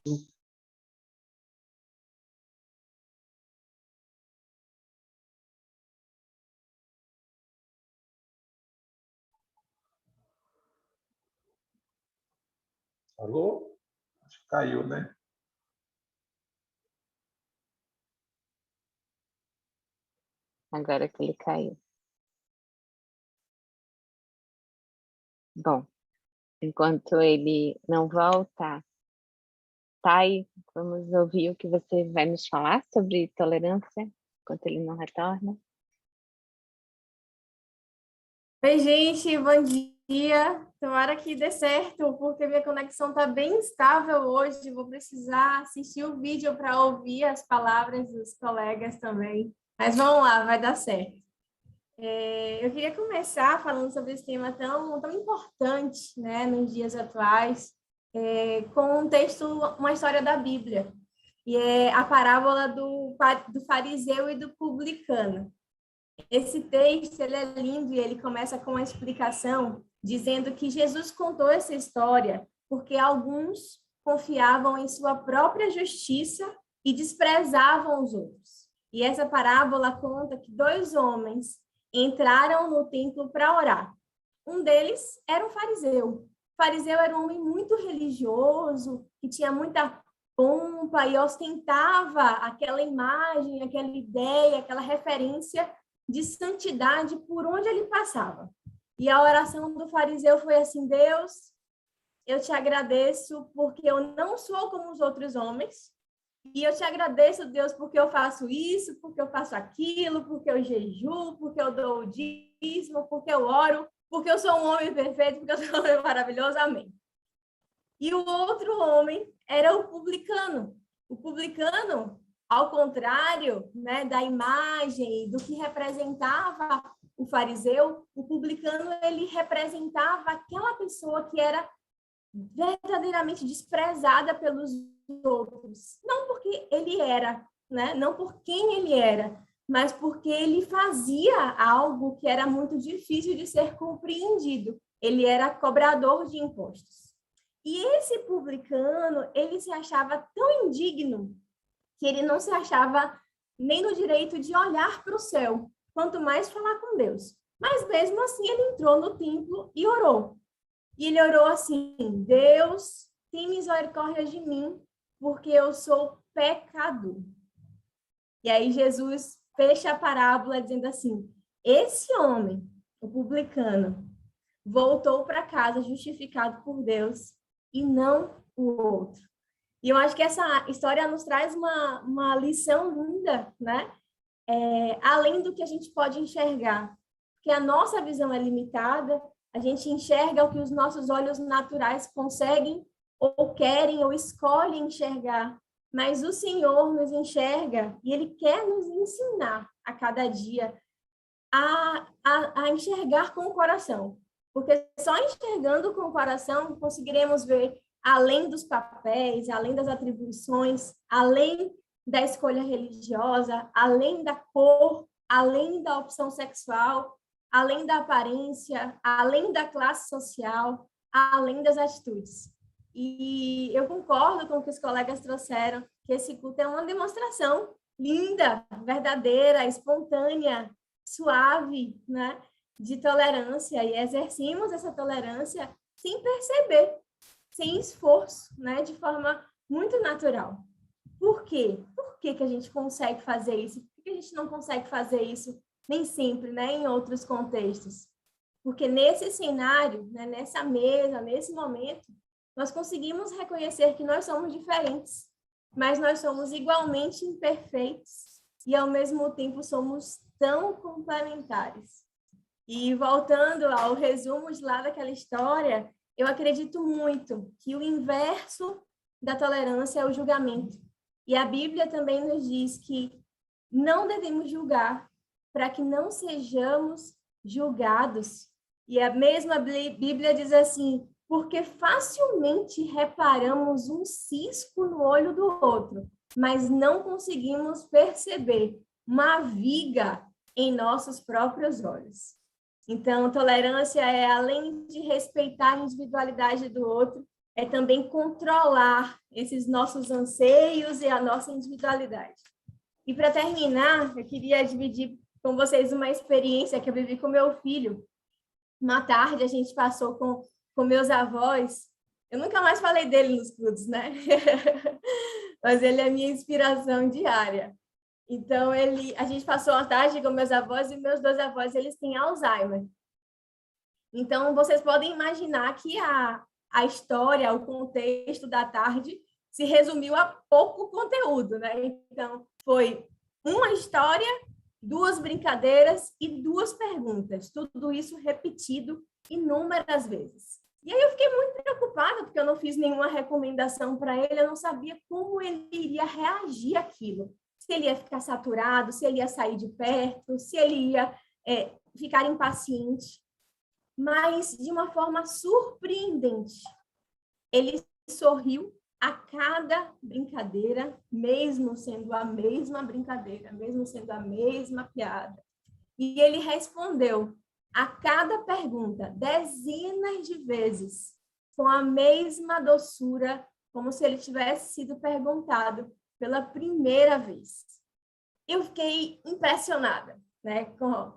Alô? Acho que caiu, né? Agora que ele caiu. Bom, enquanto ele não volta, Thay, vamos ouvir o que você vai nos falar sobre tolerância, enquanto ele não retorna. Oi, gente, bom dia. Tomara que dê certo, porque minha conexão está bem instável hoje. Vou precisar assistir o vídeo para ouvir as palavras dos colegas também. Mas vamos lá, vai dar certo. Eu queria começar falando sobre esse tema tão importante, né, nos dias atuais, com um texto, uma história da Bíblia. E é a parábola do fariseu e do publicano. Esse texto ele é lindo e ele começa com uma explicação dizendo que Jesus contou essa história porque alguns confiavam em sua própria justiça e desprezavam os outros. E essa parábola conta que 2 homens entraram no templo para orar. Um deles era um fariseu. O fariseu era um homem muito religioso, que tinha muita pompa e ostentava aquela imagem, aquela ideia, aquela referência de santidade por onde ele passava. E a oração do fariseu foi assim: Deus, eu te agradeço porque eu não sou como os outros homens, e eu te agradeço, Deus, porque eu faço isso, porque eu faço aquilo, porque eu jejuo, porque eu dou o dízimo, porque eu oro, porque eu sou um homem perfeito, porque eu sou um homem maravilhoso, amém. E o outro homem era o publicano. O publicano, ao contrário, né, da imagem, do que representava o fariseu, o publicano ele representava aquela pessoa que era verdadeiramente desprezada pelos outros. Não porque ele era, né, não por quem ele era, mas porque ele fazia algo que era muito difícil de ser compreendido. Ele era cobrador de impostos. E esse publicano, ele se achava tão indigno que ele não se achava nem no direito de olhar para o céu, quanto mais falar com Deus. Mas mesmo assim ele entrou no templo e orou. E ele orou assim: Deus, tem misericórdia de mim, porque eu sou pecador. E aí Jesus fecha a parábola dizendo assim: esse homem, o publicano, voltou para casa justificado por Deus e não o outro. E eu acho que essa história nos traz uma lição linda, né? Além do que a gente pode enxergar. Porque a nossa visão é limitada, a gente enxerga o que os nossos olhos naturais conseguem, ou querem, ou escolhem enxergar. Mas o Senhor nos enxerga e Ele quer nos ensinar a cada dia a enxergar com o coração. Porque só enxergando com o coração conseguiremos ver além dos papéis, além das atribuições, além da escolha religiosa, além da cor, além da opção sexual, além da aparência, além da classe social, além das atitudes. E eu concordo com o que os colegas trouxeram, que esse culto é uma demonstração linda, verdadeira, espontânea, suave, né, de tolerância, e exercemos essa tolerância sem perceber, sem esforço, né, de forma muito natural. Por quê? Por que que a gente consegue fazer isso? Por que a gente não consegue fazer isso nem sempre, né, em outros contextos? Porque nesse cenário, né, nessa mesa, nesse momento, nós conseguimos reconhecer que nós somos diferentes, mas nós somos igualmente imperfeitos e, ao mesmo tempo, somos tão complementares. E, voltando ao resumo de lá daquela história, eu acredito muito que o inverso da tolerância é o julgamento. E a Bíblia também nos diz que não devemos julgar para que não sejamos julgados. E a mesma Bíblia diz assim, porque facilmente reparamos um cisco no olho do outro, mas não conseguimos perceber uma viga em nossos próprios olhos. Então, tolerância é, além de respeitar a individualidade do outro, é também controlar esses nossos anseios e a nossa individualidade. E, para terminar, eu queria dividir com vocês uma experiência que eu vivi com meu filho. Uma tarde a gente passou com meus avós. Eu nunca mais falei dele nos cultos, né? Mas ele é a minha inspiração diária. Então, a gente passou a tarde com meus avós e meus dois avós, eles têm Alzheimer. Então, vocês podem imaginar que a história, o contexto da tarde se resumiu a pouco conteúdo, né? Então, foi uma história, 2 brincadeiras e 2 perguntas. Tudo isso repetido inúmeras vezes. E aí eu fiquei muito preocupada, porque eu não fiz nenhuma recomendação para ele, eu não sabia como ele iria reagir àquilo. Se ele ia ficar saturado, se ele ia sair de perto, se ele ia ficar impaciente. Mas, de uma forma surpreendente, ele sorriu a cada brincadeira, mesmo sendo a mesma brincadeira, mesmo sendo a mesma piada. E ele respondeu a cada pergunta dezenas de vezes, com a mesma doçura, como se ele tivesse sido perguntado pela primeira vez. Eu fiquei impressionada, né,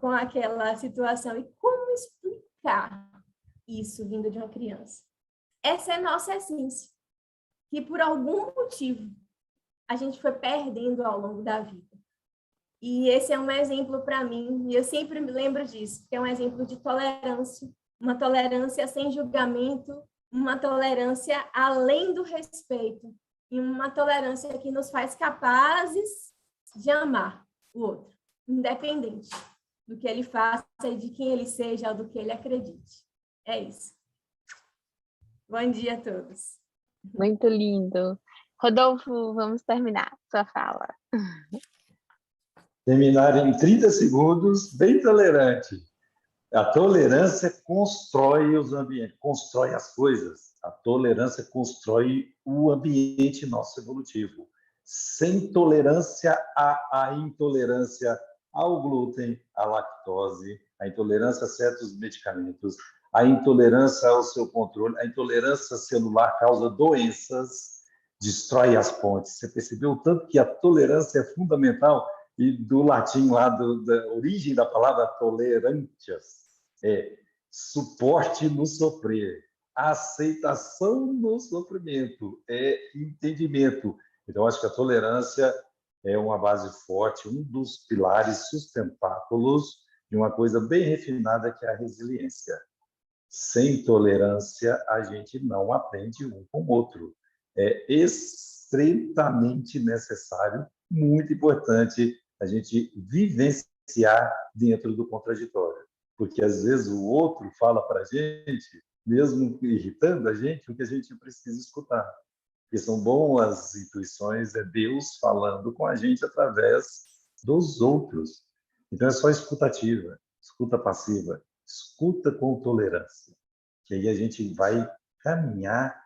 com aquela situação. E como explicar isso vindo de uma criança? Essa é a nossa essência, que por algum motivo a gente foi perdendo ao longo da vida. E esse é um exemplo para mim, e eu sempre me lembro disso, que é um exemplo de tolerância, uma tolerância sem julgamento, uma tolerância além do respeito, e uma tolerância que nos faz capazes de amar o outro, independente do que ele faça e de quem ele seja ou do que ele acredite. É isso. Bom dia a todos. Muito lindo. Rodolfo, vamos terminar sua fala. Terminar em 30 segundos, bem tolerante. A tolerância constrói os ambientes, constrói as coisas. A tolerância constrói o ambiente nosso evolutivo. Sem tolerância à intolerância ao glúten, à lactose, a intolerância a certos medicamentos, a intolerância ao seu controle, a intolerância celular causa doenças, destrói as pontes. Você percebeu o tanto que a tolerância é fundamental? E do latim lá, da origem da palavra tolerantias, é suporte no sofrer, aceitação no sofrimento, é entendimento. Então, acho que a tolerância é uma base forte, um dos pilares sustentáculos de uma coisa bem refinada que é a resiliência. Sem tolerância, a gente não aprende um com o outro. É estritamente necessário, muito importante, a gente vivenciar dentro do contraditório. Porque, às vezes, o outro fala para a gente, mesmo irritando a gente, o que a gente precisa escutar. Porque são boas intuições, é Deus falando com a gente através dos outros. Então, é só escutativa, escuta passiva, escuta com tolerância. Que aí a gente vai caminhar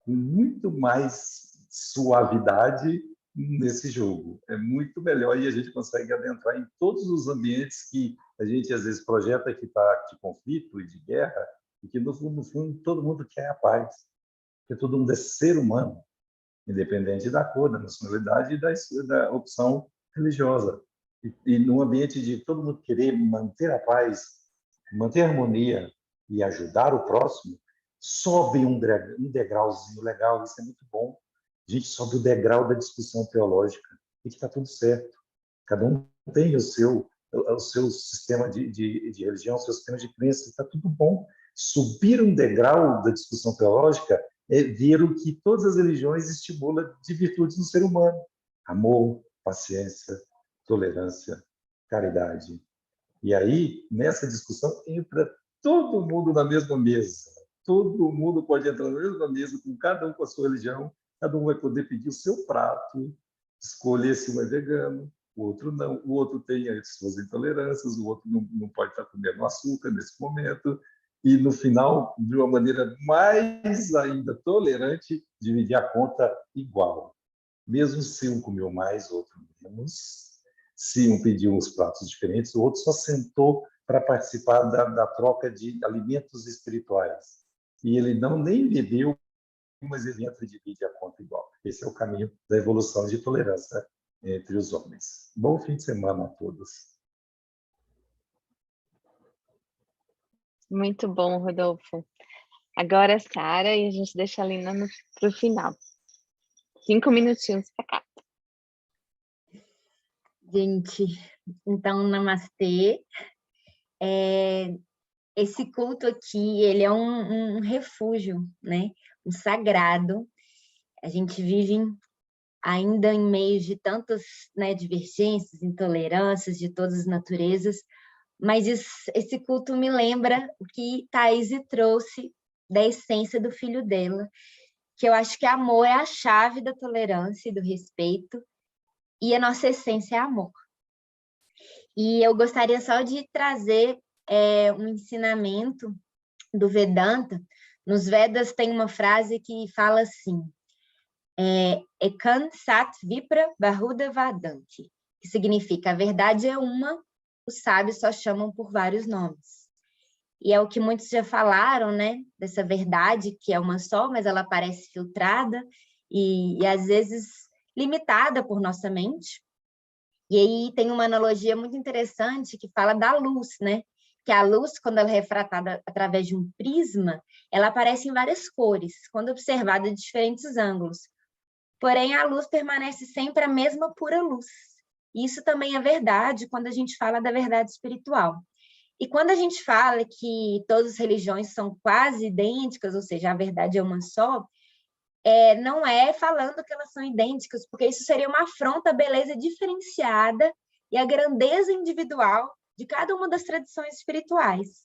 com muito mais suavidade nesse jogo. É muito melhor e a gente consegue adentrar em todos os ambientes que a gente, às vezes, projeta que está de conflito e de guerra, e que, no fundo, todo mundo quer a paz. porque todo mundo é ser humano, independente da cor, da nacionalidade e da opção religiosa. E num ambiente de todo mundo querer manter a paz, manter a harmonia e ajudar o próximo, sobe um degrauzinho legal, isso é muito bom. A gente sobe o degrau da discussão teológica e que está tudo certo. Cada um tem o seu sistema de religião, o seu sistema de crença, está tudo bom. Subir um degrau da discussão teológica é ver o que todas as religiões estimulam de virtudes no ser humano. Amor, paciência, tolerância, caridade. E aí, nessa discussão, entra todo mundo na mesma mesa. Todo mundo pode entrar na mesma mesa, com cada um com a sua religião, cada um vai poder pedir o seu prato, escolher se um é vegano, o outro não, o outro tem as suas intolerâncias, o outro não pode estar comendo açúcar nesse momento, e no final, de uma maneira mais ainda tolerante, dividir a conta igual. Mesmo se um comeu mais, o outro menos, se um pediu uns pratos diferentes, o outro só sentou para participar da troca de alimentos espirituais. E ele nem bebeu, mas ele entra e divide a conta igual. Esse é o caminho da evolução de tolerância entre os homens. Bom fim de semana a todos. Muito bom, Rodolfo. Agora, Sara, e a gente deixa a Lina para o final. 5 minutinhos para cá. Gente, então, namastê. Esse culto aqui, ele é um refúgio, né? Um sagrado. A gente vive ainda em meio de tantas, né, divergências, intolerâncias de todas as naturezas, mas esse culto me lembra o que Thaís trouxe da essência do filho dela, que eu acho que amor é a chave da tolerância e do respeito, e a nossa essência é amor. E eu gostaria só de trazer um ensinamento do Vedanta. Nos Vedas tem uma frase que fala assim, Ekan Sat Vipra Bahuda Vadanti, que significa a verdade é uma, os sábios só chamam por vários nomes. E é o que muitos já falaram, né? Dessa verdade que é uma só, mas ela parece filtrada e às vezes limitada por nossa mente. E aí tem uma analogia muito interessante que fala da luz, né? Que a luz, quando ela é refratada através de um prisma, ela aparece em várias cores, quando observada de diferentes ângulos. Porém, a luz permanece sempre a mesma pura luz. Isso também é verdade quando a gente fala da verdade espiritual. E quando a gente fala que todas as religiões são quase idênticas, ou seja, a verdade é uma só, não é falando que elas são idênticas, porque isso seria uma afronta à beleza diferenciada e à grandeza individual de cada uma das tradições espirituais.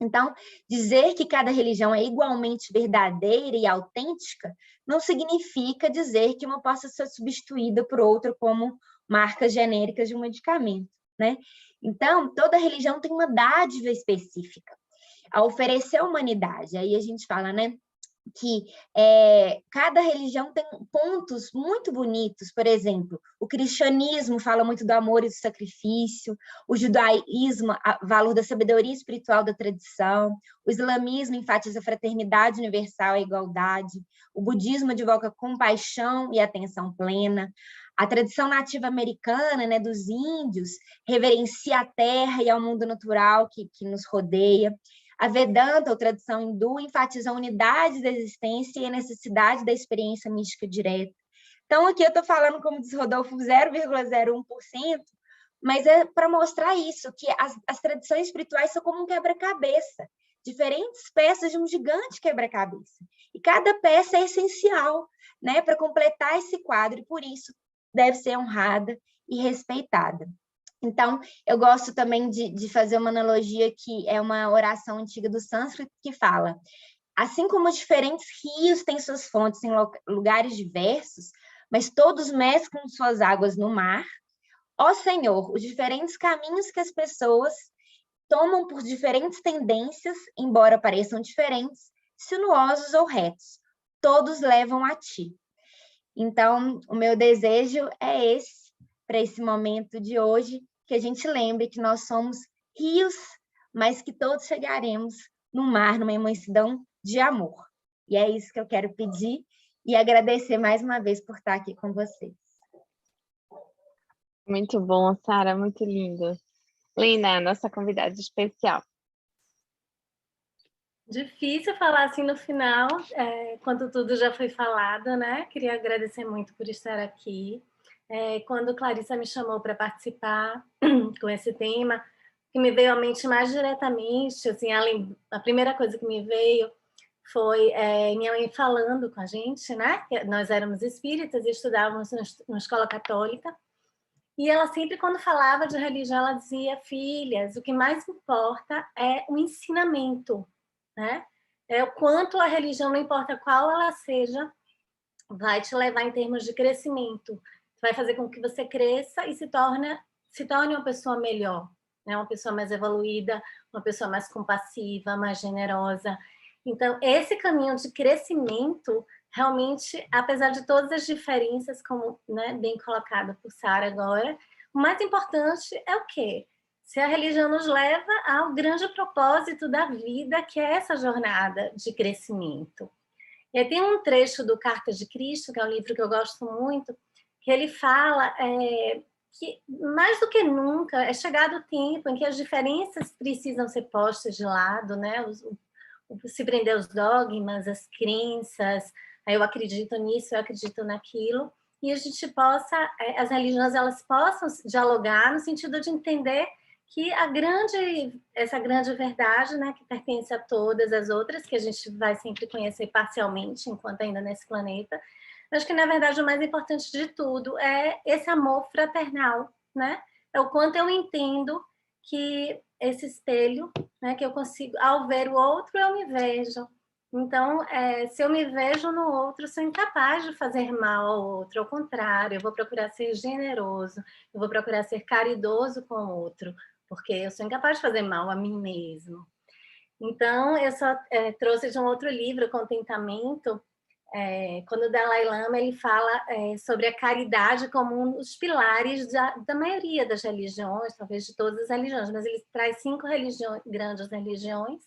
Então, dizer que cada religião é igualmente verdadeira e autêntica não significa dizer que uma possa ser substituída por outra como marcas genéricas de um medicamento, né? Então, toda religião tem uma dádiva específica a oferecer à humanidade. Aí a gente fala, né, que cada religião tem pontos muito bonitos. Por exemplo, o cristianismo fala muito do amor e do sacrifício, o judaísmo, o valor da sabedoria espiritual da tradição, o islamismo enfatiza a fraternidade universal e a igualdade, o budismo advoga compaixão e atenção plena, a tradição nativa americana, né, dos índios, reverencia a terra e ao mundo natural que nos rodeia. A Vedanta, ou tradição hindu, enfatiza a unidade da existência e a necessidade da experiência mística direta. Então, aqui eu estou falando, como diz Rodolfo, 0,01%, mas é para mostrar isso, que as tradições espirituais são como um quebra-cabeça, diferentes peças de um gigante quebra-cabeça. E cada peça é essencial, né, para completar esse quadro, e por isso deve ser honrada e respeitada. Então, eu gosto também de fazer uma analogia que é uma oração antiga do sânscrito que fala: assim como os diferentes rios têm suas fontes em lugares diversos, mas todos mesclam suas águas no mar, ó Senhor, os diferentes caminhos que as pessoas tomam por diferentes tendências, embora pareçam diferentes, sinuosos ou retos, todos levam a Ti. Então, o meu desejo é esse, para esse momento de hoje, que a gente lembre que nós somos rios, mas que todos chegaremos no mar, numa imensidão de amor. E é isso que eu quero pedir e agradecer mais uma vez por estar aqui com vocês. Muito bom, Sara, muito lindo. Lina, nossa convidada especial. Difícil falar assim no final, quando tudo já foi falado, né? Queria agradecer muito por estar aqui. Quando Clarissa me chamou para participar com esse tema, o que me veio à mente mais diretamente, assim, a primeira coisa que me veio foi minha mãe falando com a gente, né? Que nós éramos espíritas e estudávamos numa escola católica. E ela sempre, quando falava de religião, ela dizia: filhas, o que mais importa é o ensinamento, né? É o quanto a religião, não importa qual ela seja, vai te levar em termos de crescimento. Vai fazer com que você cresça e se torne uma pessoa melhor, né? Uma pessoa mais evoluída, uma pessoa mais compassiva, mais generosa. Então, esse caminho de crescimento, realmente, apesar de todas as diferenças, como, né, bem colocado por Sara agora, o mais importante é o quê? Se a religião nos leva ao grande propósito da vida, que é essa jornada de crescimento. E aí tem um trecho do Cartas de Cristo, que é um livro que eu gosto muito, que ele fala que, mais do que nunca, é chegado o tempo em que as diferenças precisam ser postas de lado, né? Se prender aos dogmas, as crenças, eu acredito nisso, eu acredito naquilo, e a gente possa, as religiões, elas possam dialogar no sentido de entender que essa grande verdade, né, que pertence a todas as outras, que a gente vai sempre conhecer parcialmente, enquanto ainda nesse planeta, acho que, na verdade, o mais importante de tudo é esse amor fraternal, né? É o quanto eu entendo que esse espelho, né, que eu consigo, ao ver o outro, eu me vejo. Então, se eu me vejo no outro, sou incapaz de fazer mal ao outro. Ao contrário, eu vou procurar ser generoso, eu vou procurar ser caridoso com o outro, porque eu sou incapaz de fazer mal a mim mesmo. Então, eu só trouxe de um outro livro, Contentamento, quando o Dalai Lama ele fala sobre a caridade como um dos pilares da maioria das religiões, talvez de todas as religiões, mas ele traz 5 grandes religiões,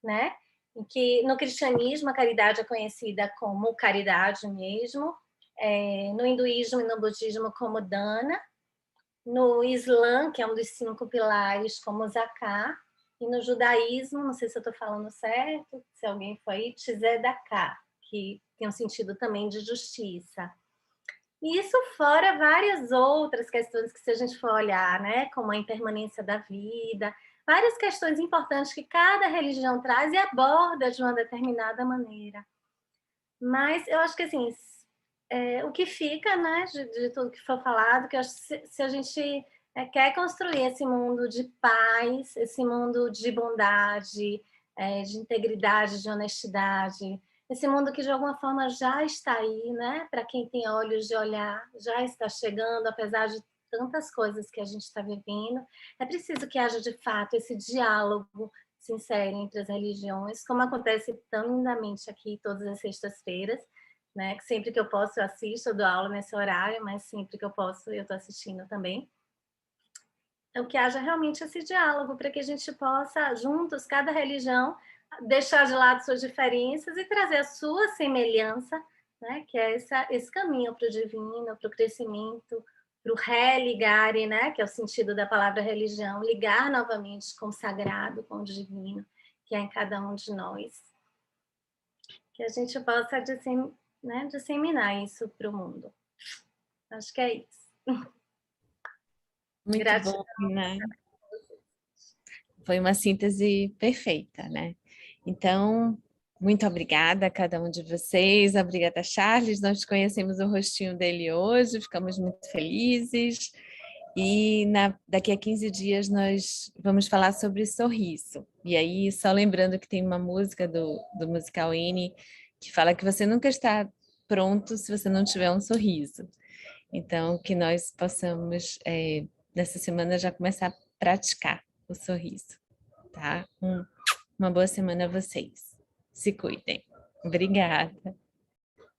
né? Em que no cristianismo a caridade é conhecida como caridade mesmo, no hinduísmo e no budismo como dana, no Islã, que é um dos 5 pilares, como zakat, e no judaísmo, não sei se eu estou falando certo, se alguém foi aí, tzedakah, que tem um sentido também de justiça. E isso fora várias outras questões que, se a gente for olhar, né, como a impermanência da vida, várias questões importantes que cada religião traz e aborda de uma determinada maneira. Mas eu acho que, assim, o que fica, né, de tudo que foi falado, que eu acho que se a gente quer construir esse mundo de paz, esse mundo de bondade, de integridade, de honestidade, esse mundo que de alguma forma já está aí, né? Para quem tem olhos de olhar, já está chegando, apesar de tantas coisas que a gente está vivendo. É preciso que haja de fato esse diálogo sincero entre as religiões, como acontece tão lindamente aqui todas as sextas-feiras, né? Sempre que eu posso eu assisto, eu dou aula nesse horário, mas sempre que eu posso eu estou assistindo também. Então, que haja realmente esse diálogo para que a gente possa, juntos, cada religião, deixar de lado suas diferenças e trazer a sua semelhança, né? Que é esse caminho para o divino, para o crescimento, para o religar, né? Que é o sentido da palavra religião, ligar novamente com o sagrado, com o divino, que é em cada um de nós. Que a gente possa disseminar isso para o mundo. Acho que é isso. Muito Gratidão. bom, né? Foi uma síntese perfeita, né? Então, muito obrigada a cada um de vocês, obrigada, Charles, nós conhecemos o rostinho dele hoje, ficamos muito felizes, e daqui a 15 dias nós vamos falar sobre sorriso. E aí, só lembrando que tem uma música do musical N que fala que você nunca está pronto se você não tiver um sorriso. Então, que nós possamos, nessa semana, já começar a praticar o sorriso, tá? Uma boa semana a vocês. Se cuidem. Obrigada.